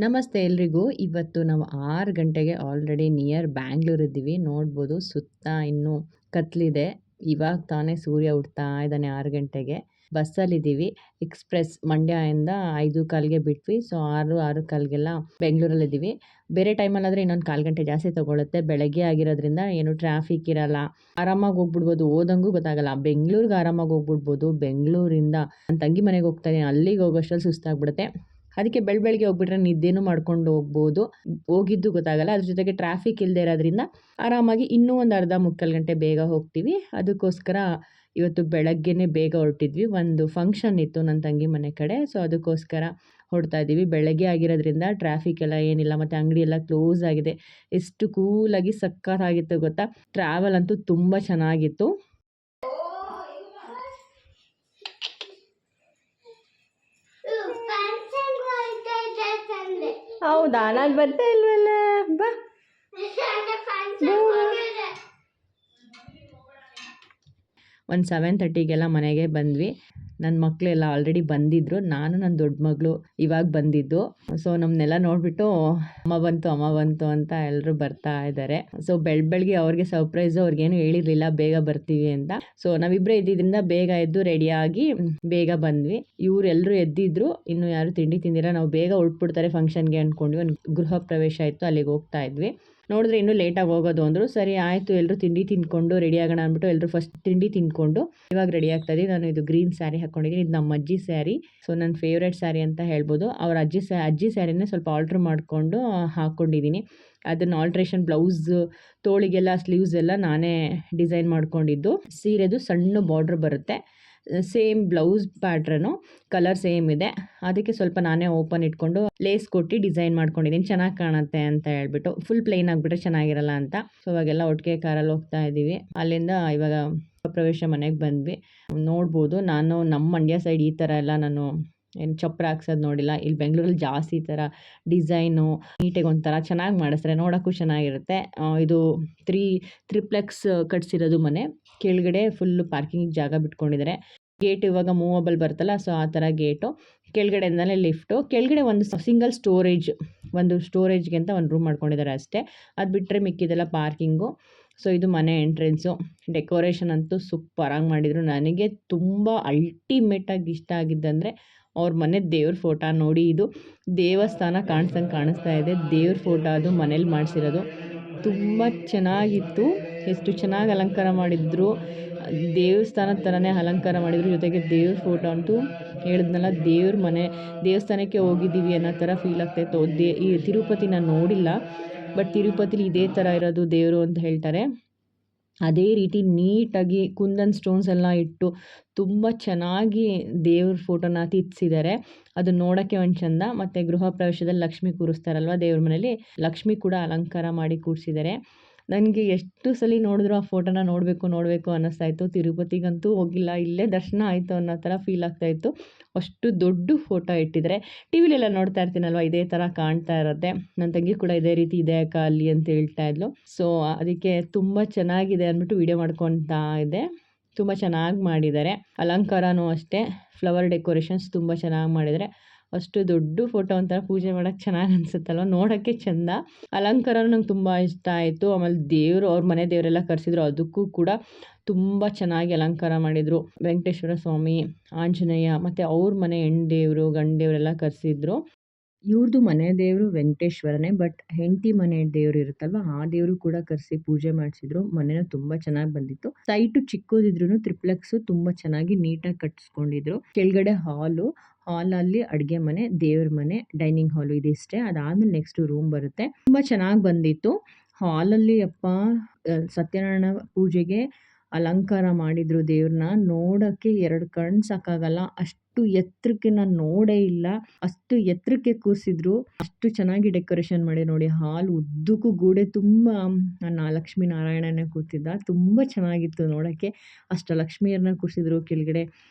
ನಮಸ್ತೆ ಎಲ್ರಿಗೂ. ಇವತ್ತು ನಾವು 6 ಗಂಟೆಗೆ ಆಲ್ರೆಡಿ ನಿಯರ್ ಬ್ಯಾಂಗ್ಳೂರ್ ಇದ್ದೀವಿ. ನೋಡ್ಬೋದು ಸುತ್ತ ಇನ್ನೂ ಕತ್ಲಿದೆ. ಇವಾಗ ತಾನೇ ಸೂರ್ಯ ಹುಟ್ತಾ ಇದ್ದಾನೆ 6 ಗಂಟೆಗೆ. ಬಸ್ಸಲ್ಲಿದ್ದೀವಿ. ಎಕ್ಸ್‌ಪ್ರೆಸ್ ಮಂಡ್ಯದಿಂದ 5:15ಗೆ ಬಿಟ್ವಿ. ಸೊ 6:15ಗೆಲ್ಲ ಬೆಂಗಳೂರಲ್ಲಿದ್ದೀವಿ. ಬೇರೆ ಟೈಮಲ್ಲಾದರೆ ಇನ್ನೊಂದು 1/4 ಗಂಟೆ ಜಾಸ್ತಿ ತೊಗೊಳುತ್ತೆ. ಬೆಳಗ್ಗೆ ಆಗಿರೋದ್ರಿಂದ ಏನು ಟ್ರಾಫಿಕ್ ಇರಲ್ಲ. ಆರಾಮಾಗಿ ಹೋಗ್ಬಿಡ್ಬೋದು. ಹೋದಂಗೂ ಗೊತ್ತಾಗಲ್ಲ. ಬೆಂಗಳೂರಿಗೆ ಆರಾಮಾಗಿ ಹೋಗ್ಬಿಡ್ಬೋದು. ಬೆಂಗಳೂರಿಂದ ನನ್ನ ತಂಗಿ ಮನೆಗೆ ಹೋಗ್ತಾ ಇದ್ದೀನಿ. ಅಲ್ಲಿಗೆ ಹೋಗೋಷ್ಟರಲ್ಲಿ ಸುಸ್ತಾಗ್ಬಿಡುತ್ತೆ. ಅದಕ್ಕೆ ಬೆಳಗ್ಗೆ ಹೋಗ್ಬಿಟ್ರೆ ನಿದ್ದೆನೂ ಮಾಡ್ಕೊಂಡು ಹೋಗ್ಬೋದು. ಹೋಗಿದ್ದು ಗೊತ್ತಾಗಲ್ಲ. ಅದ್ರ ಜೊತೆಗೆ ಟ್ರಾಫಿಕ್ ಇಲ್ಲದೆ ಇರೋದ್ರಿಂದ ಆರಾಮಾಗಿ ಇನ್ನೂ ಒಂದು ಅರ್ಧ ಮುಕ್ಕಾಲು ಗಂಟೆ ಬೇಗ ಹೋಗ್ತೀವಿ. ಅದಕ್ಕೋಸ್ಕರ ಇವತ್ತು ಬೆಳಗ್ಗೆನೇ ಬೇಗ ಹೊರಟಿದ್ವಿ. ಒಂದು ಫಂಕ್ಷನ್ ಇತ್ತು ನನ್ನ ತಂಗಿ ಮನೆ ಕಡೆ. ಸೊ ಅದಕ್ಕೋಸ್ಕರ ಹೊರಡ್ತಾ ಇದ್ದೀವಿ. ಬೆಳಗ್ಗೆ ಆಗಿರೋದ್ರಿಂದ ಟ್ರಾಫಿಕ್ ಎಲ್ಲ ಏನಿಲ್ಲ. ಮತ್ತು ಅಂಗಡಿ ಎಲ್ಲ ಕ್ಲೋಸ್ ಆಗಿದೆ. ಎಷ್ಟು ಕೂಲಾಗಿ ಸಖತ್ತಾಗಿತ್ತು ಗೊತ್ತಾ. ಟ್ರಾವೆಲ್ ಅಂತೂ ತುಂಬ ಚೆನ್ನಾಗಿತ್ತು. ಹೌದಾ, ನಾನು ಬರ್ತಾ ಇಲ್ವಲ್ಲ. ಬಾ 7:30ಗೆಲ್ಲ ಮನೆಗೆ ಬಂದ್ವಿ. ನನ್ನ ಮಕ್ಕಳೆಲ್ಲ ಆಲ್ರೆಡಿ ಬಂದಿದ್ದರು. ನಾನು ನನ್ನ ದೊಡ್ಡ ಮಗಳು ಇವಾಗ ಬಂದಿದ್ದು. ಸೊ ನಮ್ಮನ್ನೆಲ್ಲ ನೋಡಿಬಿಟ್ಟು ಅಮ್ಮ ಬಂತು ಅಂತ ಎಲ್ಲರೂ ಬರ್ತಾ ಇದ್ದಾರೆ. ಸೊ ಬೆಳಗ್ಗೆ ಅವ್ರಿಗೆ ಸರ್ಪ್ರೈಸು. ಅವ್ರಿಗೇನು ಹೇಳಿರಲಿಲ್ಲ ಬೇಗ ಬರ್ತೀವಿ ಅಂತ. ಸೊ ನಾವಿಬ್ಬರೇ ಇದ್ದಿದ್ದರಿಂದ ಬೇಗ ಎದ್ದು ರೆಡಿಯಾಗಿ ಬೇಗ ಬಂದ್ವಿ. ಇವರೆಲ್ಲರೂ ಎದ್ದಿದ್ರು. ಇನ್ನು ಯಾರು ತಿಂಡಿ ತಿಂದಿರ. ನಾವು ಬೇಗ ಹೊರಟ್ಬಿಡ್ತಾರೆ ಫಂಕ್ಷನ್ಗೆ ಅಂದ್ಕೊಂಡ್ವಿ. ಒಂದು ಗೃಹ ಪ್ರವೇಶ ಇತ್ತು, ಅಲ್ಲಿಗೆ ಹೋಗ್ತಾ ಇದ್ವಿ. ನೋಡಿದ್ರೆ ಇನ್ನೂ ಲೇಟಾಗಿ ಹೋಗೋದು ಅಂದರು. ಸರಿ ಆಯಿತು, ಎಲ್ಲರೂ ತಿಂಡಿ ತಿಂದ್ಕೊಂಡು ರೆಡಿ ಆಗೋಣ ಅಂದ್ಬಿಟ್ಟು ಎಲ್ಲರೂ ಫಸ್ಟ್ ತಿಂಡಿ ತಿಂದ್ಕೊಂಡು ಇವಾಗ ರೆಡಿ ಆಗ್ತಾ ಇದ್ದೀವಿ. ನಾನು ಇದು ಗ್ರೀನ್ ಸ್ಯಾರಿ ಹಾಕ್ಕೊಂಡಿದ್ದೀನಿ. ಇದು ನಮ್ಮ ಅಜ್ಜಿ ಸ್ಯಾರಿ. ಸೊ ನನ್ನ ಫೇವ್ರೇಟ್ ಸ್ಯಾರಿ ಅಂತ ಹೇಳ್ಬೋದು. ಅವ್ರ ಅಜ್ಜಿ ಸ್ಯಾರಿನೇ ಸ್ವಲ್ಪ ಆಲ್ಟ್ರ್ ಮಾಡಿಕೊಂಡು ಹಾಕ್ಕೊಂಡಿದ್ದೀನಿ. ಅದನ್ನು ಆಲ್ಟ್ರೇಷನ್ ಬ್ಲೌಸ್ ತೋಳಿಗೆಲ್ಲ ಸ್ಲೀವ್ಸ್ ಎಲ್ಲ ನಾನೇ ಡಿಸೈನ್ ಮಾಡ್ಕೊಂಡಿದ್ದು. ಸೀರೆದು ಸಣ್ಣ ಬಾರ್ಡ್ರ್ ಬರುತ್ತೆ. Same blouse pattern, colour same ಇದೆ. ಅದಕ್ಕೆ ಸ್ವಲ್ಪ ನಾನೇ ಓಪನ್ ಇಟ್ಕೊಂಡು ಲೇಸ್ ಕೊಟ್ಟು ಡಿಸೈನ್ ಮಾಡ್ಕೊಂಡಿದ್ದೀನಿ. ಚೆನ್ನಾಗಿ ಕಾಣುತ್ತೆ ಅಂತ ಹೇಳ್ಬಿಟ್ಟು. ಫುಲ್ ಪ್ಲೇನ್ ಆಗಿಬಿಟ್ರೆ ಚೆನ್ನಾಗಿರಲ್ಲ ಅಂತ. ಸೊ ಇವಾಗೆಲ್ಲ ಒಟ್ಟಿಗೆ ಕಾರಲ್ಲಿ ಹೋಗ್ತಾ ಇದ್ದೀವಿ. ಅಲ್ಲಿಂದ ಇವಾಗ ಪ್ರವೇಶ ಮನೆಗೆ ಬಂದ್ವಿ. ನೋಡ್ಬೋದು, ನಾನು ನಮ್ಮ ಮಂಡ್ಯ ಸೈಡ್ ಈ ಥರ ಎಲ್ಲ ನಾನು ಏನು ಚಪ್ಪರ ಹಾಕ್ಸೋದು ನೋಡಿಲ್ಲ. ಇಲ್ಲಿ ಬೆಂಗಳೂರಲ್ಲಿ ಜಾಸ್ತಿ ಈ ಥರ ಡಿಸೈನು ನೀಟಾಗಿ ಒಂಥರ ಚೆನ್ನಾಗಿ ಮಾಡಿಸ್ತಾರೆ. ನೋಡೋಕ್ಕೂ ಚೆನ್ನಾಗಿರುತ್ತೆ. ಇದು ತ್ರಿಪ್ಲೆಕ್ಸ್ ಕಟ್ಸಿರೋದು ಮನೆ. ಕೆಳಗಡೆ ಫುಲ್ಲು ಪಾರ್ಕಿಂಗ್ ಜಾಗ ಬಿಟ್ಕೊಂಡಿದ್ದಾರೆ. ಗೇಟ್ ಇವಾಗ ಮೂವಬಲ್ ಬರ್ತಲ್ಲ, ಸೊ ಆ ಥರ ಗೇಟು. ಕೆಳಗಡೆಯಿಂದಲೇ ಲಿಫ್ಟು. ಕೆಳಗಡೆ ಒಂದು ಸಿಂಗಲ್ ಸ್ಟೋರೇಜ್ಗೆ ಅಂತ ಒಂದು ರೂಮ್ ಮಾಡ್ಕೊಂಡಿದ್ದಾರೆ ಅಷ್ಟೇ. ಅದು ಬಿಟ್ಟರೆ ಮಿಕ್ಕಿದೆಲ್ಲ ಪಾರ್ಕಿಂಗು. ಸೊ ಇದು ಮನೆ ಎಂಟ್ರೆನ್ಸು. ಡೆಕೋರೇಷನ್ ಅಂತೂ ಸೂಪರಾಗಿ ಮಾಡಿದರು. ನನಗೆ ತುಂಬ ಅಲ್ಟಿಮೇಟಾಗಿ ಇಷ್ಟ ಆಗಿದ್ದಂದರೆ ಅವ್ರ ಮನೆ ದೇವ್ರ ಫೋಟೋ ನೋಡಿ. ಇದು ದೇವಸ್ಥಾನ ಕಾಣಿಸ್ತಾ ಇದೆ. ದೇವ್ರ ಫೋಟೋ ಅದು ಮನೇಲಿ ಮಾಡಿಸಿರೋದು. ತುಂಬ ಚೆನ್ನಾಗಿತ್ತು. ಎಷ್ಟು ಚೆನ್ನಾಗಿ ಅಲಂಕಾರ ಮಾಡಿದ್ರು. ದೇವಸ್ಥಾನದ ಥರನೇ ಅಲಂಕಾರ ಮಾಡಿದ್ರು. ಜೊತೆಗೆ ದೇವ್ರ ಫೋಟೋ ಅಂತೂ ಹೇಳಿದ್ನಲ್ಲ, ದೇವಸ್ಥಾನಕ್ಕೆ ಹೋಗಿದ್ದೀವಿ ಅನ್ನೋ ಥರ ಫೀಲ್ ಆಗ್ತಾಯಿತ್ತು. ಈ ತಿರುಪತಿ ನಾನು ನೋಡಿಲ್ಲ, ಬಟ್ ತಿರುಪತಿಲಿ ಇದೇ ಥರ ಇರೋದು ದೇವರು ಅಂತ ಹೇಳ್ತಾರೆ. ಅದೇ ರೀತಿ ನೀಟಾಗಿ ಕುಂದನ್ ಸ್ಟೋನ್ಸ್ ಎಲ್ಲ ಇಟ್ಟು ತುಂಬ ಚೆನ್ನಾಗಿ ದೇವ್ರ ಫೋಟೋನ ತಿರ್ಸಿದ್ದಾರೆ. ಅದು ನೋಡೋಕ್ಕೆ ಒಂದು ಚಂದ. ಮತ್ತು ಗೃಹ ಪ್ರವೇಶದಲ್ಲಿ ಲಕ್ಷ್ಮಿ ಕೂರಿಸ್ತಾರಲ್ವ ದೇವ್ರ ಮನೇಲಿ, ಲಕ್ಷ್ಮಿ ಕೂಡ ಅಲಂಕಾರ ಮಾಡಿ ಕೂರಿಸಿದ್ದಾರೆ. ನನಗೆ ಎಷ್ಟು ಸಲ ನೋಡಿದ್ರು ಆ ಫೋಟೋನ ನೋಡಬೇಕು ಅನ್ನಿಸ್ತಾಯಿತ್ತು. ತಿರುಪತಿಗಂತೂ ಹೋಗಿಲ್ಲ, ಇಲ್ಲೇ ದರ್ಶನ ಆಯಿತು ಅನ್ನೋ ಥರ ಫೀಲ್ ಆಗ್ತಾಯಿತ್ತು. ಅಷ್ಟು ದೊಡ್ಡ ಫೋಟೋ ಇಟ್ಟಿದ್ದಾರೆ. ಟಿ ವಿಲೆಲ್ಲ ನೋಡ್ತಾ ಇರ್ತೀನಲ್ವ, ಇದೇ ಥರ ಕಾಣ್ತಾ ಇರುತ್ತೆ. ನನ್ನ ತಂಗಿ ಕೂಡ ಇದೇ ರೀತಿ ಇದೆ ಅಕ್ಕ ಅಲ್ಲಿ ಅಂತ ಹೇಳ್ತಾ ಇದ್ಲು. ಸೊ ಅದಕ್ಕೆ ತುಂಬ ಚೆನ್ನಾಗಿದೆ ಅಂದ್ಬಿಟ್ಟು ವಿಡಿಯೋ ಮಾಡ್ಕೊತಾ ಇದೆ. ತುಂಬ ಚೆನ್ನಾಗಿ ಮಾಡಿದ್ದಾರೆ. ಅಲಂಕಾರನೂ ಅಷ್ಟೇ, ಫ್ಲವರ್ ಡೆಕೋರೇಷನ್ಸ್ ತುಂಬ ಚೆನ್ನಾಗಿ ಮಾಡಿದ್ದಾರೆ. ಅಷ್ಟು ದೊಡ್ಡ ಫೋಟೋ ಒಂಥರ ಪೂಜೆ ಮಾಡೋಕ್ಕೆ ಚೆನ್ನಾಗಿ ಅನಿಸುತ್ತಲ್ವ, ನೋಡೋಕ್ಕೆ ಚೆಂದ. ಅಲಂಕಾರನೂ ನಂಗೆ ತುಂಬ ಇಷ್ಟ ಆಯಿತು. ಆಮೇಲೆ ಅವ್ರ ಮನೆ ದೇವರೆಲ್ಲ ಕರೆಸಿದ್ರು, ಅದಕ್ಕೂ ಕೂಡ ತುಂಬ ಚೆನ್ನಾಗಿ ಅಲಂಕಾರ ಮಾಡಿದರು. ವೆಂಕಟೇಶ್ವರ ಸ್ವಾಮಿ, ಆಂಜನೇಯ ಮತ್ತು ಅವ್ರ ಮನೆ ಹೆಣ್ಣು ಗಂಡು ದೇವರೆಲ್ಲ ಕರೆಸಿದ್ರು. ಇವ್ರದ್ದು ಮನೆ ದೇವರು ವೆಂಕಟೇಶ್ವರನೇ, ಬಟ್ ಹೆಂಡತಿ ಮನೆ ದೇವರು ಇರುತ್ತಲ್ವ, ಆ ದೇವರು ಕೂಡ ಕರೆಸಿ ಪೂಜೆ ಮಾಡಿಸಿದ್ರು. ಮನೆನೂ ತುಂಬ ಚೆನ್ನಾಗಿ ಬಂದಿತ್ತು. ಸೈಟು ಚಿಕ್ಕದಿದ್ರು ತ್ರಿಪ್ಲೆಕ್ಸು ತುಂಬ ಚೆನ್ನಾಗಿ ನೀಟಾಗಿ ಕಟ್ಟಿಸ್ಕೊಂಡಿದ್ರು. ಕೆಳಗಡೆ ಹಾಲಲ್ಲಿ ಅಡುಗೆ ಮನೆ, ದೇವ್ರ ಮನೆ, ಡೈನಿಂಗ್ ಹಾಲು ಇದಿಷ್ಟೇ. ಅದಾದಮೇಲೆ ನೆಕ್ಸ್ಟ್ ರೂಮ್ ಬರುತ್ತೆ. ತುಂಬ ಚೆನ್ನಾಗಿ ಬಂದಿತ್ತು. ಹಾಲಲ್ಲಿ ಸತ್ಯನಾರಾಯಣ ಪೂಜೆಗೆ ಅಲಂಕಾರ ಮಾಡಿದ್ರು ದೇವ್ರನ್ನ. ನೋಡೋಕ್ಕೆ 2 ಕಣ್ಣು ಸಾಕಾಗಲ್ಲ, ಅಷ್ಟು ಎತ್ತರಕ್ಕೆ ನಾನು ನೋಡೇ ಇಲ್ಲ. ಅಷ್ಟು ಎತ್ತರಕ್ಕೆ ಕೂರಿಸಿದ್ರು. ಅಷ್ಟು ಚೆನ್ನಾಗಿ ಡೆಕೋರೇಷನ್ ಮಾಡಿ ನೋಡಿ. ಹಾಲ್ ಉದ್ದಕ್ಕೂ ಗೋಡೆ ತುಂಬ ಲಕ್ಷ್ಮೀನಾರಾಯಣನೇ ಕೂತಿದ್ದ. ತುಂಬ ಚೆನ್ನಾಗಿತ್ತು ನೋಡೋಕ್ಕೆ. ಅಷ್ಟು ಲಕ್ಷ್ಮಿಯರನ್ನ ಕೂರಿಸಿದ್ರು. ಕೆಳಗಡೆ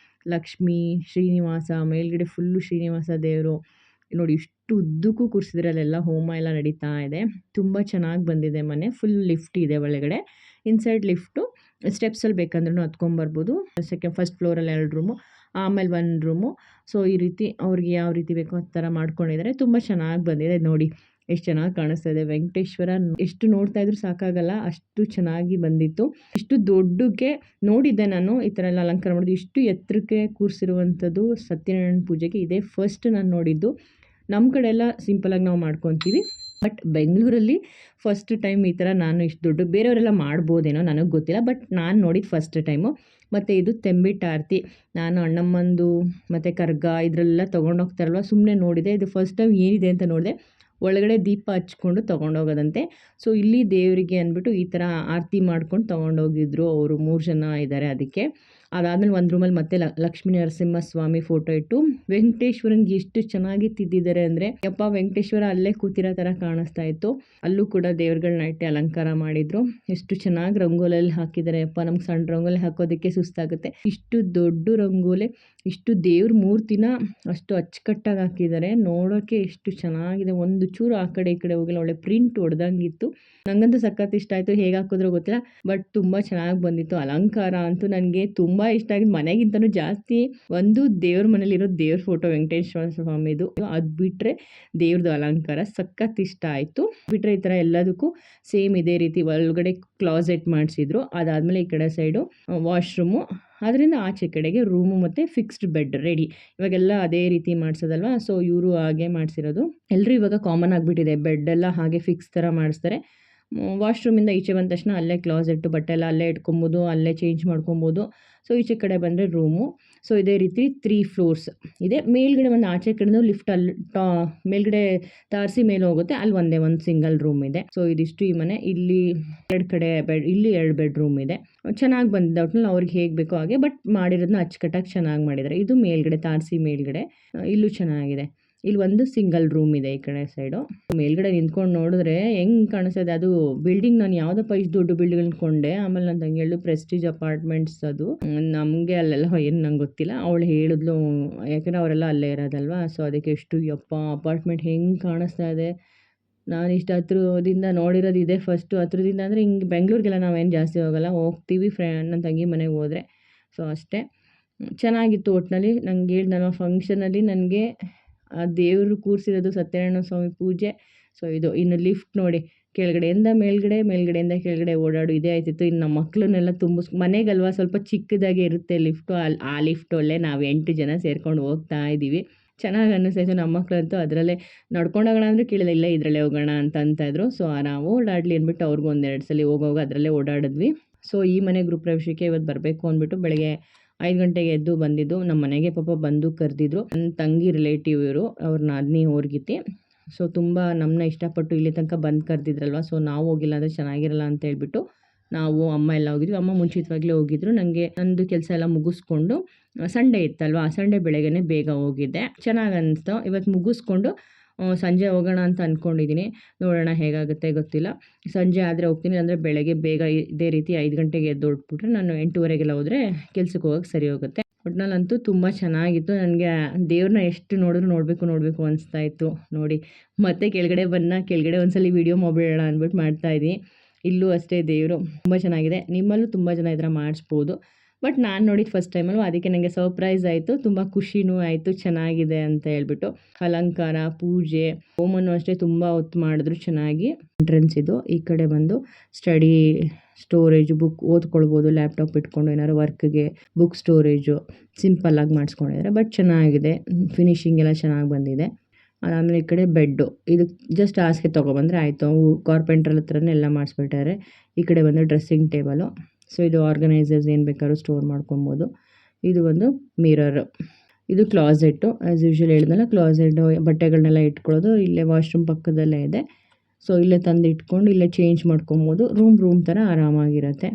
ಲಕ್ಷ್ಮೀ, ಶ್ರೀನಿವಾಸ, ಮೇಲ್ಗಡೆ ಫುಲ್ಲು ಶ್ರೀನಿವಾಸ ದೇವರು ನೋಡಿ. ಇಷ್ಟು ಉದ್ದಕ್ಕೂ ಕೂರಿಸಿದ್ರೆ ಅಲ್ಲೆಲ್ಲ ಹೋಮ ಎಲ್ಲ ನಡೀತಾ ಇದೆ. ತುಂಬ ಚೆನ್ನಾಗಿ ಬಂದಿದೆ ಮನೆ. ಫುಲ್ ಲಿಫ್ಟ್ ಇದೆ ಒಳಗಡೆ. ಇನ್ಸೈಡ್ ಲಿಫ್ಟು, ಸ್ಟೆಪ್ಸಲ್ಲಿ ಬೇಕಂದ್ರೂ ಹತ್ಕೊಂಬರ್ಬೋದು. ಫಸ್ಟ್ ಫ್ಲೋರಲ್ಲಿ 2 ರೂಮು, ಆಮೇಲೆ ಒಂದು ರೂಮು. ಸೊ ಈ ರೀತಿ ಅವ್ರಿಗೆ ಯಾವ ರೀತಿ ಬೇಕೋ ಆ ಥರ ಮಾಡ್ಕೊಂಡಿದ್ದಾರೆ. ತುಂಬ ಚೆನ್ನಾಗಿ ಬಂದಿದೆ ನೋಡಿ, ಎಷ್ಟು ಚೆನ್ನಾಗಿ ಕಾಣಿಸ್ತಾ ಇದೆ. ವೆಂಕಟೇಶ್ವರ ಎಷ್ಟು ನೋಡ್ತಾ ಇದ್ರು ಸಾಕಾಗಲ್ಲ, ಅಷ್ಟು ಚೆನ್ನಾಗಿ ಬಂದಿತ್ತು. ಇಷ್ಟು ದೊಡ್ಡಕ್ಕೆ ನೋಡಿದ್ದೆ ನಾನು ಈ ಥರ ಎಲ್ಲ ಅಲಂಕಾರ ಮಾಡೋದು, ಇಷ್ಟು ಎತ್ತರಕ್ಕೆ ಕೂರಿಸಿರುವಂಥದ್ದು ಸತ್ಯನಾರಾಯಣ ಪೂಜೆಗೆ ಇದೇ ಫಸ್ಟ್ ನಾನು ನೋಡಿದ್ದು. ನಮ್ಮ ಕಡೆ ಎಲ್ಲ ಸಿಂಪಲಾಗಿ ನಾವು ಮಾಡ್ಕೊತೀವಿ, ಬಟ್ ಬೆಂಗಳೂರಲ್ಲಿ ಫಸ್ಟ್ ಟೈಮ್ ಈ ಥರ ನಾನು ಇಷ್ಟು ದೊಡ್ಡ, ಬೇರೆಯವರೆಲ್ಲ ಮಾಡ್ಬೋದೇನೋ ನನಗೆ ಗೊತ್ತಿಲ್ಲ, ಬಟ್ ನಾನು ನೋಡಿದ್ದು ಫಸ್ಟ್ ಟೈಮು. ಮತ್ತು ಇದು ತೆಂಬಿಟ್ಟು ಆರತಿ, ನಾನು ಅಣ್ಣಮ್ಮಂದು ಮತ್ತು ಕರ್ಗ ಇದರೆಲ್ಲ ತೊಗೊಂಡೋಗ್ತಾರಲ್ವ, ಸುಮ್ಮನೆ ನೋಡಿದೆ. ಇದು ಫಸ್ಟ್ ಟೈಮ್ ಏನಿದೆ ಅಂತ ನೋಡಿದೆ. ಒಳಗಡೆ ದೀಪ ಹಚ್ಕೊಂಡು ತೊಗೊಂಡೋಗೋದಂತೆ. ಸೊ ಇಲ್ಲಿ ದೇವರಿಗೆ ಅಂದ್ಬಿಟ್ಟು ಈ ಥರ ಆರತಿ ಮಾಡ್ಕೊಂಡು ತೊಗೊಂಡೋಗಿದ್ರು ಅವರು. 3 ಜನ ಇದ್ದಾರೆ ಅದಕ್ಕೆ. ಅದಾದಮೇಲೆ ಒಂದು ರೂಮಲ್ಲಿ ಮತ್ತೆ ಲಕ್ಷ್ಮೀ ನರಸಿಂಹಸ್ವಾಮಿ ಫೋಟೋ ಇಟ್ಟು ವೆಂಕಟೇಶ್ವರನ್ಗೆ ಎಷ್ಟು ಚೆನ್ನಾಗಿ ತಿದ್ದಿದ್ದಾರೆ ಅಂದರೆ, ಯಪ್ಪ ವೆಂಕಟೇಶ್ವರ ಅಲ್ಲೇ ಕೂತಿರೋ ಥರ ಕಾಣಿಸ್ತಾ ಇತ್ತು. ಅಲ್ಲೂ ಕೂಡ ದೇವ್ರುಗಳನ್ನ ಇಟ್ಟು ಅಲಂಕಾರ ಮಾಡಿದ್ರು. ಎಷ್ಟು ಚೆನ್ನಾಗಿ ರಂಗೋಲಿಯಲ್ಲಿ ಹಾಕಿದ್ದಾರೆ ಯಪ್ಪ, ನಮ್ಗೆ ಸಣ್ಣ ರಂಗೋಲಿ ಹಾಕೋದಕ್ಕೆ ಸುಸ್ತಾಗುತ್ತೆ. ಇಷ್ಟು ದೊಡ್ಡ ರಂಗೋಲಿ, ಇಷ್ಟು ದೇವ್ರ ಮೂರ್ತಿನ ಅಷ್ಟು ಅಚ್ಚುಕಟ್ಟಾಗಿ ಹಾಕಿದ್ದಾರೆ. ನೋಡೋಕ್ಕೆ ಎಷ್ಟು ಚೆನ್ನಾಗಿದೆ, ಒಂದು ಚೂರು ಆ ಕಡೆ ಈ ಕಡೆ ಹೋಗಿಲ್ಲ, ಒಳ್ಳೆ ಪ್ರಿಂಟ್ ಹೊಡೆದಂಗಿತ್ತು. ನನಗಂತೂ ಸಖತ್ ಇಷ್ಟ ಆಯಿತು, ಹೇಗೆ ಹಾಕಿದ್ರೋ ಗೊತ್ತಿಲ್ಲ, ಬಟ್ ತುಂಬ ಚೆನ್ನಾಗಿ ಬಂದಿತ್ತು. ಅಲಂಕಾರ ಅಂತೂ ನನಗೆ ತುಂಬ ಇಷ್ಟ ಆಗಿದ್ದು, ಮನೆಗಿಂತನೂ ಜಾಸ್ತಿ ಒಂದು ದೇವ್ರ ಮನೇಲಿರೋ ದೇವ್ರ ಫೋಟೋ ವೆಂಕಟೇಶ್ವರ ಸ್ವಾಮಿದು, ಅದು ಬಿಟ್ಟರೆ ದೇವ್ರದ್ದು ಅಲಂಕಾರ ಸಖತ್ ಇಷ್ಟ ಆಯಿತು. ಬಿಟ್ಟರೆ ಈ ಥರ ಎಲ್ಲದಕ್ಕೂ ಸೇಮ್ ಇದೇ ರೀತಿ ಒಳಗಡೆ ಕ್ಲಾಸೆಟ್ ಮಾಡಿಸಿದ್ರು. ಅದಾದಮೇಲೆ ಈ ಕಡೆ ಸೈಡು ವಾಶ್ರೂಮು, ಅದರಿಂದ ಆಚೆ ಕಡೆಗೆ ರೂಮು ಮತ್ತು ಫಿಕ್ಸ್ಡ್ ಬೆಡ್ ರೆಡಿ. ಇವಾಗೆಲ್ಲ ಅದೇ ರೀತಿ ಮಾಡಿಸೋದಲ್ವ, ಸೊ ಇವರು ಹಾಗೆ ಮಾಡಿಸಿರೋದು. ಎಲ್ಲರೂ ಇವಾಗ ಕಾಮನ್ ಆಗಿಬಿಟ್ಟಿದೆ, ಬೆಡ್ಡೆಲ್ಲ ಹಾಗೆ ಫಿಕ್ಸ್ ಥರ ಮಾಡಿಸ್ತಾರೆ. ವಾಶ್ರೂಮಿಂದ ಈಚೆ ಬಂದ ತಕ್ಷಣ ಅಲ್ಲೇ ಕ್ಲಾಸೆಟ್ಟು, ಬಟ್ಟೆ ಎಲ್ಲ ಅಲ್ಲೇ ಇಟ್ಕೊಬೋದು, ಅಲ್ಲೇ ಚೇಂಜ್ ಮಾಡ್ಕೊಬೋದು. ಸೊ ಈಚೆ ಕಡೆ ಬಂದರೆ ರೂಮು. ಸೊ ಇದೇ ರೀತಿ 3 ಫ್ಲೋರ್ಸ್ ಇದೆ. ಮೇಲ್ಗಡೆ ಒಂದು ಆಚೆ ಕಡೆನೂ ಲಿಫ್ಟ್ ಅಲ್ಲಿ ಮೇಲ್ಗಡೆ ತಾರಸಿ ಮೇಲೆ ಹೋಗುತ್ತೆ, ಅಲ್ಲಿ ಒಂದೇ ಒಂದು ಸಿಂಗಲ್ ರೂಮ್ ಇದೆ. ಸೊ ಇದಿಷ್ಟು ಈ ಮನೆ. ಇಲ್ಲಿ 2 ಕಡೆ ಬೆಡ್, ಇಲ್ಲಿ 2 ಬೆಡ್ರೂಮ್ ಇದೆ. ಚೆನ್ನಾಗಿ ಬಂದಿದೆ ಒಟ್ನಲ್ಲಿ ಅವ್ರಿಗೆ ಹೇಗೆ ಬೇಕೋ ಹಾಗೆ, ಬಟ್ ಮಾಡಿರೋದನ್ನ ಅಚ್ಚುಕಟ್ಟಾಗಿ ಚೆನ್ನಾಗಿ ಮಾಡಿದ್ದಾರೆ. ಇದು ಮೇಲ್ಗಡೆ ತಾರಸಿ ಮೇಲ್ಗಡೆ, ಇಲ್ಲೂ ಚೆನ್ನಾಗಿದೆ. ಇಲ್ಲಿ ಒಂದು ಸಿಂಗಲ್ ರೂಮ್ ಇದೆ ಈ ಕಡೆ ಸೈಡು. ಮೇಲ್ಗಡೆ ನಿಂತ್ಕೊಂಡು ನೋಡಿದ್ರೆ ಹೆಂಗೆ ಕಾಣಿಸ್ತದೆ ಅದು ಬಿಲ್ಡಿಂಗ್. ನಾನು ಯಾವುದಪ್ಪ ಇಷ್ಟು ದೊಡ್ಡ ಬಿಲ್ಡಿಂಗ್ ಅಂದ್ಕೊಂಡೆ. ಆಮೇಲೆ ನನ್ನ ತಂಗಿ ಹೇಳಿದ್ರು ಪ್ರೆಸ್ಟೀಜ್ ಅಪಾರ್ಟ್ಮೆಂಟ್ಸ್ ಅದು. ನಮಗೆ ಅಲ್ಲೆಲ್ಲ ಏನು ನಂಗೆ ಗೊತ್ತಿಲ್ಲ, ಅವಳು ಹೇಳಿದ್ಲು, ಯಾಕಂದರೆ ಅವರೆಲ್ಲ ಅಲ್ಲೇ ಇರೋದಲ್ವಾ. ಸೊ ಅದಕ್ಕೆ ಎಷ್ಟು ಯಪ್ಪ ಅಪಾರ್ಟ್ಮೆಂಟ್ ಹೆಂಗೆ ಕಾಣಿಸ್ತಾ ಇದೆ. ನಾನು ಇಷ್ಟು ಹತ್ರದಿಂದ ನೋಡಿರೋದು ಇದೆ ಫಸ್ಟು. ಹತ್ರದಿಂದ ಅಂದರೆ ಹಿಂಗೆ ಬೆಂಗಳೂರಿಗೆಲ್ಲ ನಾವೇನು ಜಾಸ್ತಿ ಹೋಗಲ್ಲ, ಹೋಗ್ತೀವಿ ನನ್ನ ತಂಗಿ ಮನೆಗೆ ಹೋದರೆ. ಸೊ ಅಷ್ಟೇ ಚೆನ್ನಾಗಿತ್ತು ಒಟ್ಟಿನಲ್ಲಿ. ನಂಗೆ ಹೇಳಿದ್ನಲ್ವ ಫಂಕ್ಷನಲ್ಲಿ ನನಗೆ ಆ ದೇವರು ಕೂರಿಸಿರೋದು ಸತ್ಯನಾರಾಯಣ ಸ್ವಾಮಿ ಪೂಜೆ. ಸೊ ಇದು ಇನ್ನು ಲಿಫ್ಟ್ ನೋಡಿ, ಕೆಳಗಡೆಯಿಂದ ಮೇಲ್ಗಡೆ, ಮೇಲ್ಗಡೆಯಿಂದ ಕೆಳಗಡೆ ಓಡಾಡು ಇದೇ ಆಯ್ತಿತ್ತು. ಇನ್ನು ನಮ್ಮ ಮಕ್ಕಳನ್ನೆಲ್ಲ ಮನೆಗಲ್ವಾ ಸ್ವಲ್ಪ ಚಿಕ್ಕದಾಗೆ ಇರುತ್ತೆ ಲಿಫ್ಟು. ಆ ಲಿಫ್ಟಲ್ಲೇ ನಾವು 8 ಜನ ಸೇರ್ಕೊಂಡು ಹೋಗ್ತಾ ಇದ್ದೀವಿ. ಚೆನ್ನಾಗಿ ಅನ್ನಿಸ್ತಾಯಿತ್ತು. ನಮ್ಮ ಮಕ್ಕಳಂತೂ ಅದರಲ್ಲೇ ನಡ್ಕೊಂಡು ಹೋಗೋಣ ಅಂದರೆ ಕೇಳಿಲ್ಲ, ಇಲ್ಲ ಇದರಲ್ಲೇ ಹೋಗೋಣ ಅಂತಂತಾಯಿದ್ರು. ಸೊ ನಾವು ಓಡಾಡಲಿ ಅಂದ್ಬಿಟ್ಟು ಅವ್ರಿಗೂ 1-2 ಸಲ ಹೋಗೋವಾಗ ಅದರಲ್ಲೇ ಓಡಾಡಿದ್ವಿ. ಸೊ ಈ ಮನೆ ಗೃಹ ಪ್ರವೇಶಕ್ಕೆ ಇವತ್ತು ಬರಬೇಕು ಅಂದ್ಬಿಟ್ಟು ಬೆಳಗ್ಗೆ 5 ಗಂಟೆಗೆ ಎದ್ದು ಬಂದಿದ್ದು. ನಮ್ಮ ಮನೆಗೆ ಪಾಪ ಬಂದು ಕರೆದಿದ್ರು. ನನ್ನ ತಂಗಿ ರಿಲೇಟಿವ್ ಇವರು, ಅವ್ರ ನಾದಿನಿ ಹೋರ್ಗಿತಿ. ಸೊ ತುಂಬ ನಮ್ಮನ್ನ ಇಷ್ಟಪಟ್ಟು ಇಲ್ಲಿ ತನಕ ಬಂದು ಕರೆದಿದ್ರಲ್ವ. ಸೊ ನಾವು ಹೋಗಿಲ್ಲ ಅಂದರೆ ಚೆನ್ನಾಗಿರಲ್ಲ ಅಂತ ಹೇಳ್ಬಿಟ್ಟು ನಾವು ಅಮ್ಮ ಎಲ್ಲ ಹೋಗಿದ್ವಿ. ಅಮ್ಮ ಮುಂಚಿತವಾಗ್ಲೇ ಹೋಗಿದ್ರು. ನನಗೆ ನಂದು ಕೆಲಸ ಎಲ್ಲ ಮುಗಿಸ್ಕೊಂಡು, ಸಂಡೇ ಇತ್ತಲ್ವ, ಆ ಸಂಡೇ ಬೆಳಗ್ಗೆನೇ ಬೇಗ ಹೋಗಿದ್ದೆ. ಚೆನ್ನಾಗಿ ಅನ್ನಿಸ್ತು. ಇವತ್ತು ಮುಗಿಸ್ಕೊಂಡು ಸಂಜೆ ಹೋಗೋಣ ಅಂತ ಅಂದ್ಕೊಂಡಿದ್ದೀನಿ. ನೋಡೋಣ ಹೇಗಾಗುತ್ತೆ ಗೊತ್ತಿಲ್ಲ. ಸಂಜೆ ಆದರೆ ಹೋಗ್ತೀನಿ, ಅಂದರೆ ಬೆಳಗ್ಗೆ ಬೇಗ ಇದೇ ರೀತಿ 5 ಗಂಟೆಗೆ ಎದ್ದು ಹೊರಟ್ಬಿಟ್ರೆ ನಾನು 8:30ಗೆಲ್ಲ ಹೋದರೆ ಕೆಲ್ಸಕ್ಕೆ ಹೋಗೋಕ್ಕೆ ಸರಿ ಹೋಗುತ್ತೆ. ಒಟ್ನಲ್ಲಂತೂ ತುಂಬ ಚೆನ್ನಾಗಿತ್ತು. ನನಗೆ ದೇವ್ರನ್ನ ಎಷ್ಟು ನೋಡಬೇಕು ಅನಿಸ್ತಾ ಇತ್ತು ನೋಡಿ. ಮತ್ತೆ ಕೆಳಗಡೆ ಒಂದ್ಸಲ ವೀಡಿಯೋ ಮಾಡ್ಬಿಡೋಣ ಅಂದ್ಬಿಟ್ಟು ಮಾಡ್ತಾಯಿದ್ದೀನಿ. ಇಲ್ಲೂ ಅಷ್ಟೇ ದೇವರು ತುಂಬ ಚೆನ್ನಾಗಿದೆ. ನಿಮ್ಮಲ್ಲೂ ತುಂಬ ಜನ ಈ ಥರ ಮಾಡಿಸ್ಬೋದು, ಬಟ್ ನಾನು ನೋಡಿದ್ದು ಫಸ್ಟ್ ಟೈಮಲ್ವ, ಅದಕ್ಕೆ ನನಗೆ ಸರ್ಪ್ರೈಸ್ ಆಯಿತು. ತುಂಬ ಖುಷಿನೂ ಆಯಿತು, ಚೆನ್ನಾಗಿದೆ ಅಂತ ಹೇಳ್ಬಿಟ್ಟು. ಅಲಂಕಾರ, ಪೂಜೆ, ಹೋಮನೂ ಅಷ್ಟೇ ತುಂಬ ಹೊತ್ತು ಮಾಡಿದ್ರು ಚೆನ್ನಾಗಿ. ಎಂಟ್ರೆನ್ಸ್ ಇದು. ಈ ಕಡೆ ಬಂದು ಸ್ಟಡಿ ಸ್ಟೋರೇಜು, ಬುಕ್ ಓದ್ಕೊಳ್ಬೋದು, ಲ್ಯಾಪ್ಟಾಪ್ ಇಟ್ಕೊಂಡು ಏನಾದ್ರು ವರ್ಕ್ಗೆ ಬುಕ್ ಸ್ಟೋರೇಜು ಸಿಂಪಲ್ಲಾಗಿ ಮಾಡಿಸ್ಕೊಂಡಿದ್ದಾರೆ. ಬಟ್ ಚೆನ್ನಾಗಿದೆ, ಫಿನಿಶಿಂಗ್ ಎಲ್ಲ ಚೆನ್ನಾಗಿ ಬಂದಿದೆ. ಅದಾದಮೇಲೆ ಈ ಕಡೆ ಬೆಡ್ಡು, ಇದು ಜಸ್ಟ್ ಹಾಸಿಗೆ ತೊಗೊಬಂದರೆ ಆಯಿತು. ಕಾರ್ಪೆಂಟ್ರ್ ಹತ್ರನೇ ಎಲ್ಲ ಮಾಡಿಸ್ಬಿಟ್ಟಾರೆ. ಈ ಕಡೆ ಬಂದು ಡ್ರೆಸ್ಸಿಂಗ್ ಟೇಬಲು. ಸೊ ಇದು ಆರ್ಗನೈಸರ್ಸ್ ಏನು ಬೇಕಾದ್ರೂ ಸ್ಟೋರ್ ಮಾಡ್ಕೊಬೋದು. ಇದು ಒಂದು ಮಿರರ್. ಇದು ಕ್ಲಾಸೆಟ್ಟು. ಆ್ಯಸ್ ಯೂಶ್ವಲ್ ಹೇಳಿದ್ನಲ್ಲ, ಕ್ಲಾಸೆಟ್ಟು ಬಟ್ಟೆಗಳನ್ನೆಲ್ಲ ಇಟ್ಕೊಳ್ಳೋದು. ಇಲ್ಲೇ ವಾಶ್ರೂಮ್ ಪಕ್ಕದಲ್ಲೇ ಇದೆ. ಸೊ ಇಲ್ಲೇ ತಂದು ಇಟ್ಕೊಂಡು ಇಲ್ಲೇ ಚೇಂಜ್ ಮಾಡ್ಕೊಬೋದು. ರೂಮ್ ಥರ ಆರಾಮಾಗಿರುತ್ತೆ.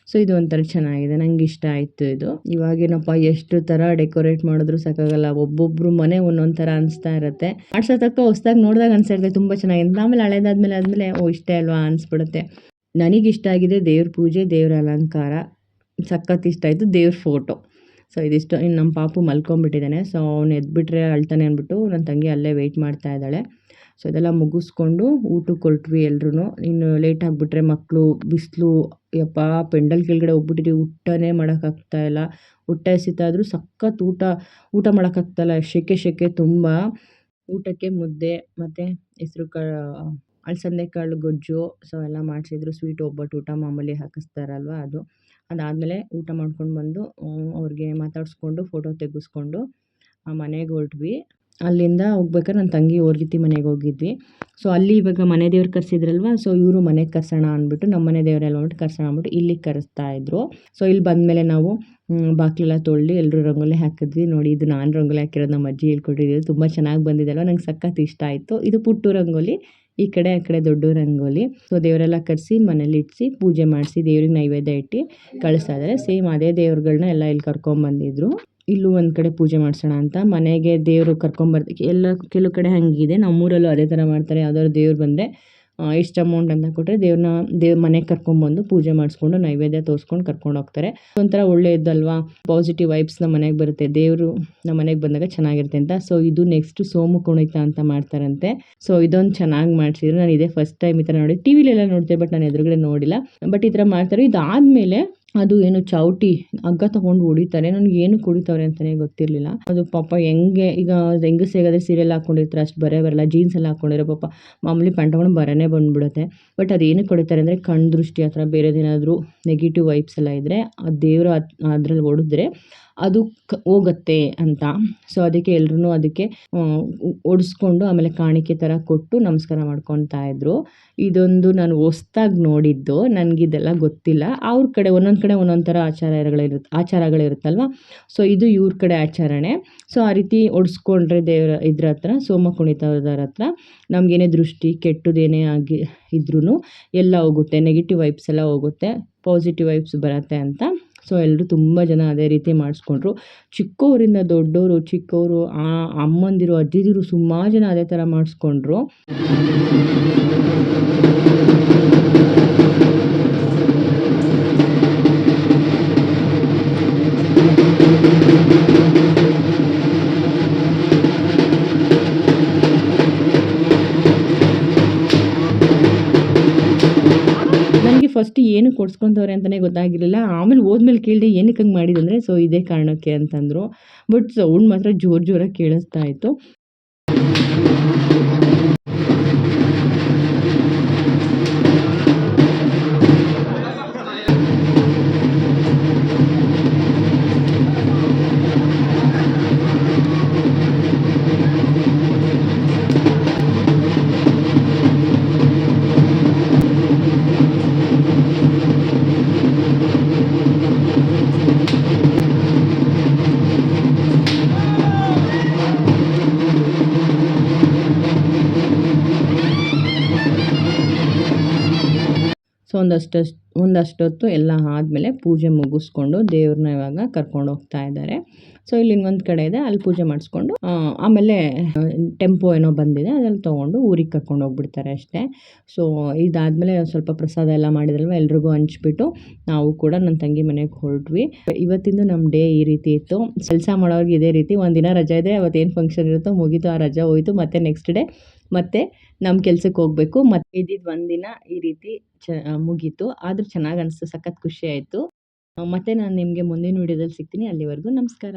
ಸೊ ಇದು ಒಂಥರ ಚೆನ್ನಾಗಿದೆ, ನಂಗೆ ಇಷ್ಟ ಆಯಿತು ಇದು. ಇವಾಗೇನಪ್ಪ ಎಷ್ಟು ಥರ ಡೆಕೋರೇಟ್ ಮಾಡಿದ್ರು ಸಾಕಾಗಲ್ಲ. ಒಬ್ಬೊಬ್ಬರು ಮನೆ ಒಂದೊಂದು ಥರ ಅನಿಸ್ತಾ ಇರುತ್ತೆ. ಮಾಡ್ಸೋತಕ್ಕ ಹೊಸ್ದಾಗಿ ನೋಡಿದಾಗ ಅನಿಸ್ತಾ ತುಂಬ ಚೆನ್ನಾಗಿದೆ. ಆಮೇಲೆ ಹಳೇದಾದ್ಮೇಲೆ ಇಷ್ಟೇ ಅಲ್ವಾ ಅನಿಸ್ಬಿಡುತ್ತೆ. ನನಗಿಷ್ಟ ಆಗಿದೆ ದೇವ್ರ ಪೂಜೆ, ದೇವ್ರ ಅಲಂಕಾರ ಸಖತ್ ಇಷ್ಟ ಆಯಿತು. ದೇವ್ರ ಫೋಟೋ. ಸೊ ಇದಿಷ್ಟು. ಇನ್ನು ನಮ್ಮ ಪಾಪು ಮಲ್ಕೊಂಡ್ಬಿಟ್ಟಿದ್ದಾನೆ. ಸೊ ಅವ್ನು ಎದ್ಬಿಟ್ರೆ ಅಳ್ತಾನೆ ಅಂದ್ಬಿಟ್ಟು ನನ್ನ ತಂಗಿ ಅಲ್ಲೇ ವೆಯ್ಟ್ ಮಾಡ್ತಾ ಇದ್ದಾಳೆ. ಸೊ ಇದೆಲ್ಲ ಮುಗಿಸ್ಕೊಂಡು ಊಟಕ್ಕೆ ಹೊರಟ್ವಿ ಎಲ್ರೂ. ಇನ್ನು ಲೇಟ್ ಆಗಿಬಿಟ್ರೆ ಮಕ್ಕಳು, ಬಿಸಿಲು ಯಪ್ಪಾ ಪೆಂಡಲ್ ಕೆಳಗಡೆ ಹೋಗ್ಬಿಟ್ಟಿದ್ದೀವಿ, ಊಟನೇ ಮಾಡೋಕ್ಕಾಗ್ತಾಯಿಲ್ಲ. ಹೊಟ್ಟೆ ಹಸಿತಾದ್ರೂ ಸಖತ್ ಊಟ ಮಾಡೋಕ್ಕಾಗ್ತಾಯಿಲ್ಲ, ಸೆಕೆ ತುಂಬ. ಊಟಕ್ಕೆ ಮುದ್ದೆ ಮತ್ತು ಹೆಸ್ರು ಅಲಸಂದೆ ಕಾಳು ಗೊಜ್ಜು ಸೊ ಎಲ್ಲ ಮಾಡಿಸಿದ್ರು. ಸ್ವೀಟ್ ಒಬ್ಬಟ್ಟು ಊಟ ಮಾಮೂಲಿ ಹಾಕಿಸ್ತಾರಲ್ವ ಅದು. ಅದಾದಮೇಲೆ ಊಟ ಮಾಡ್ಕೊಂಡು ಬಂದು ಅವ್ರಿಗೆ ಮಾತಾಡಿಸ್ಕೊಂಡು ಫೋಟೋ ತೆಗೆಸ್ಕೊಂಡು ಮನೆಗೆ ಹೊರಟ್ವಿ. ಅಲ್ಲಿಂದ ಹೋಗ್ಬೇಕಾದ್ರೆ ನನ್ನ ತಂಗಿ ಅವ್ರ ಮನೆಗೆ ಹೋಗಿದ್ವಿ. ಸೊ ಅಲ್ಲಿ ಇವಾಗ ಮನೆ ದೇವ್ರು ಕರೆಸಿದ್ರಲ್ವ, ಸೊ ಇವರು ಮನೆಗೆ ಕರ್ಸೋಣ ಅಂದ್ಬಿಟ್ಟು ನಮ್ಮ ಮನೆ ದೇವರೆಲ್ಲ ಹೊಂಟು ಕರ್ಸೋಣ ಅಂದ್ಬಿಟ್ಟು ಇಲ್ಲಿಗೆ ಕರೆಸ್ತಾ ಇದ್ರು. ಸೊ ಇಲ್ಲಿ ಬಂದಮೇಲೆ ನಾವು ಬಾಗಿಲೆಲ್ಲ ತೊಳ್ದು ಎಲ್ಲರೂ ರಂಗೋಲಿ ಹಾಕಿದ್ವಿ. ನೋಡಿ, ಇದು ನಾನು ರಂಗೋಲಿ ಹಾಕಿರೋದು, ನಮ್ಮ ಅಜ್ಜಿ ಹೇಳ್ಕೊಟ್ಟಿದ್ದು. ತುಂಬ ಚೆನ್ನಾಗಿ ಬಂದಿದೆ ಅಲ್ವ, ನಂಗೆ ಸಖತ್ ಇಷ್ಟ ಆಯಿತು. ಇದು ಪುಟ್ಟು ರಂಗೋಲಿ, ಈ ಕಡೆ ಆ ಕಡೆ ದೊಡ್ಡ ರಂಗೋಲಿ. ಸೊ ದೇವರೆಲ್ಲ ಕರೆಸಿ ಮನೇಲಿ ಇಡಿಸಿ ಪೂಜೆ ಮಾಡಿಸಿ ದೇವ್ರಿಗೆ ನೈವೇದ್ಯ ಇಟ್ಟು ಕಳಿಸ್ತಾ ಇದ್ದಾರೆ. ಸೇಮ್ ಅದೇ ದೇವ್ರುಗಳನ್ನ ಎಲ್ಲ ಇಲ್ಲಿ ಕರ್ಕೊಂಬಂದಿದ್ರು. ಇಲ್ಲೂ ಒಂದು ಕಡೆ ಪೂಜೆ ಮಾಡಿಸೋಣ ಅಂತ ಮನೆಗೆ ದೇವರು ಕರ್ಕೊಂಬರ್ದಕ್ಕೆ ಎಲ್ಲ ಕೆಲವು ಕಡೆ ಹಂಗಿದೆ. ನಮ್ಮೂರಲ್ಲೂ ಅದೇ ಥರ ಮಾಡ್ತಾರೆ. ಯಾವ್ದಾದ್ರು ದೇವ್ರು ಬಂದರೆ ಇಷ್ಟು ಅಮೌಂಟ್ ಅಂತ ಕೊಟ್ಟರೆ ದೇವ್ರ ಮನೆಗೆ ಕರ್ಕೊಂಬಂದು ಪೂಜೆ ಮಾಡಿಸ್ಕೊಂಡು ನೈವೇದ್ಯ ತೋರಿಸ್ಕೊಂಡು ಕರ್ಕೊಂಡು ಹೋಗ್ತಾರೆ. ಒಂಥರ ಒಳ್ಳೆಯದಲ್ವಾ, ಪಾಸಿಟಿವ್ ವೈಬ್ಸ್ ನಮ್ಮ ಮನೆಗೆ ಬರುತ್ತೆ, ದೇವರು ನಮ್ಮ ಮನೆಗೆ ಬಂದಾಗ ಚೆನ್ನಾಗಿರುತ್ತೆ ಅಂತ. ಸೊ ಇದು ನೆಕ್ಸ್ಟ್ ಸೋಮು ಕುಣಿತ ಅಂತ ಮಾಡ್ತಾರಂತೆ. ಸೊ ಇದೊಂದು ಚೆನ್ನಾಗಿ ಮಾಡಿಸಿದ್ರು. ನಾನು ಇದೇ ಫಸ್ಟ್ ಟೈಮ್ ಈ ಥರ ನೋಡಿ, ಟಿ ವಿಲೆಲ್ಲ ನೋಡ್ತೇವೆ, ಬಟ್ ನಾನು ಎದುರುಗಡೆ ನೋಡಿಲ್ಲ. ಬಟ್ ಈ ಥರ ಮಾಡ್ತಾರೆ. ಇದಾದಮೇಲೆ ಅದು ಏನು ಚೌಟಿ ಹಗ್ಗ ತೊಗೊಂಡು ಹೊಡಿತಾರೆ. ನನಗೆ ಏನು ಕುಡಿತವ್ರೆ ಅಂತಲೇ ಗೊತ್ತಿರಲಿಲ್ಲ. ಅದು ಪಾಪ ಹೆಂಗೆ ಈಗ ಹೆಂಗಸಿಗಾದ್ರೆ ಸೀರೆಲ್ಲ ಹಾಕ್ಕೊಂಡಿರ್ತಾರೆ, ಅಷ್ಟು ಬರಲ್ಲ. ಜೀನ್ಸ್ ಎಲ್ಲ ಹಾಕ್ಕೊಂಡಿರೋ ಪಾಪ ಮಾಮೂಲಿ ಪ್ಯಾಂಟ್ ತೊಗೊಂಡು ಬರನೇ ಬಂದುಬಿಡುತ್ತೆ. ಬಟ್ ಅದೇನಕ್ಕೆ ಹೊಡಿತಾರೆ ಅಂದರೆ ಕಣ್ಣು ದೃಷ್ಟಿ ಆ ಥರ ಬೇರೆದೇನಾದರೂ ನೆಗೆಟಿವ್ ವೈಬ್ಸ್ ಎಲ್ಲ ಇದ್ದರೆ ಆ ದೇವರು ಅದ್ರಲ್ಲಿ ಹೊಡೆದ್ರೆ ಅದು ಹೋಗುತ್ತೆ ಅಂತ. ಸೊ ಅದಕ್ಕೆ ಎಲ್ಲರೂ ಅದಕ್ಕೆ ಒಡಿಸ್ಕೊಂಡು ಆಮೇಲೆ ಕಾಣಿಕೆ ಥರ ಕೊಟ್ಟು ನಮಸ್ಕಾರ ಮಾಡ್ಕೊತಾ ಇದ್ರು. ಇದೊಂದು ನಾನು ಹೊಸ್ದಾಗಿ ನೋಡಿದ್ದು, ನನಗಿದೆಲ್ಲ ಗೊತ್ತಿಲ್ಲ. ಅವ್ರ ಕಡೆ ಒಂದೊಂದು ಕಡೆ ಒಂದೊಂದು ಥರ ಆಚಾರಗಳಿರುತ್ತಲ್ವ. ಸೊ ಇದು ಇವ್ರ ಕಡೆ ಆಚರಣೆ. ಸೊ ಆ ರೀತಿ ಒಡಿಸ್ಕೊಂಡ್ರೆ ಇದ್ರ ಹತ್ರ ಸೋಮ ಕುಣಿತದವ್ರ ಹತ್ರ ನಮಗೇನೇ ದೃಷ್ಟಿ ಕೆಟ್ಟದೇನೇ ಆಗಿ ಇದ್ರೂ ಎಲ್ಲ ಹೋಗುತ್ತೆ, ನೆಗೆಟಿವ್ ವೈಬ್ಸ್ ಎಲ್ಲ ಹೋಗುತ್ತೆ, ಪಾಸಿಟಿವ್ ವೈಬ್ಸ್ ಬರುತ್ತೆ ಅಂತ. ಸೊ ಎಲ್ಲರೂ ತುಂಬ ಜನ ಅದೇ ರೀತಿ ಮಾಡಿಸ್ಕೊಂಡ್ರು. ಚಿಕ್ಕವರಿಂದ ದೊಡ್ಡವರು, ಚಿಕ್ಕವರು, ಅಮ್ಮಂದಿರು, ಅಜ್ಜಿದಿರು ಸುಮಾರು ಜನ ಅದೇ ಥರ ಮಾಡಿಸ್ಕೊಂಡ್ರು. ಫಸ್ಟ್ ಏನು ಕೊಡ್ಸ್ಕೊತವ್ರೆ ಅಂತಲೇ ಗೊತ್ತಾಗಿರಲಿಲ್ಲ. ಆಮೇಲೆ ಹೋದ್ಮೇಲೆ ಕೇಳಿದೆ ಏನಕ್ಕೆ ಹಂಗೆ ಮಾಡಿದಂದರೆ ಸೊ ಇದೇ ಕಾರಣಕ್ಕೆ ಅಂತಂದರು. ಬಟ್ ಸೌಂಡ್ ಮಾತ್ರ ಜೋರಾಗಿ ಕೇಳಿಸ್ತಾ ಇತ್ತು. ಸೊ ಒಂದಷ್ಟೊತ್ತು ಎಲ್ಲ ಆದಮೇಲೆ ಪೂಜೆ ಮುಗಿಸ್ಕೊಂಡು ದೇವ್ರನ್ನ ಇವಾಗ ಕರ್ಕೊಂಡು ಹೋಗ್ತಾ ಇದ್ದಾರೆ. ಸೊ ಇಲ್ಲಿ ಇನ್ನೊಂದು ಕಡೆ ಇದೆ, ಅಲ್ಲಿ ಪೂಜೆ ಮಾಡಿಸ್ಕೊಂಡು ಆಮೇಲೆ ಟೆಂಪೋ ಏನೋ ಬಂದಿದೆ, ಅದ್ರಲ್ಲಿ ತೊಗೊಂಡು ಊರಿಗೆ ಕರ್ಕೊಂಡು ಹೋಗ್ಬಿಡ್ತಾರೆ ಅಷ್ಟೇ. ಸೊ ಇದಾದಮೇಲೆ ಸ್ವಲ್ಪ ಪ್ರಸಾದ ಎಲ್ಲ ಮಾಡಿದ್ರಲ್ವ, ಎಲ್ರಿಗೂ ಹಂಚ್ಬಿಟ್ಟು ನಾವು ಕೂಡ ನನ್ನ ತಂಗಿ ಮನೆಗೆ ಹೊರಟ್ವಿ. ಇವತ್ತಿಂದು ನಮ್ಮ ಡೇ ಈ ರೀತಿ ಇತ್ತು. ಕೆಲಸ ಮಾಡೋರಿಗೆ ಇದೇ ರೀತಿ ಒಂದಿನ ರಜೆ ಇದೆ, ಅವತ್ತೇನು ಫಂಕ್ಷನ್ ಇರುತ್ತೋ ಮುಗೀತು, ಆ ರಜೆ ಹೋಯಿತು, ಮತ್ತು ನೆಕ್ಸ್ಟ್ ಡೇ ಮತ್ತೆ ನಮ್ಮ ಕೆಲ್ಸಕ್ಕೆ ಹೋಗಬೇಕು. ಮತ್ತು ಇದ್ದಿದ್ದು ಒಂದಿನ ಈ ರೀತಿ ಮುಗೀತು. ಆದರೂ ಚೆನ್ನಾಗಿ ಅನಿಸ್ತು, ಸಖತ್ ಖುಷಿ ಆಯಿತು. ಮತ್ತು ನಾನು ನಿಮಗೆ ಮುಂದಿನ ವೀಡಿಯೋದಲ್ಲಿ ಸಿಗ್ತೀನಿ. ಅಲ್ಲಿವರೆಗೂ ನಮಸ್ಕಾರ.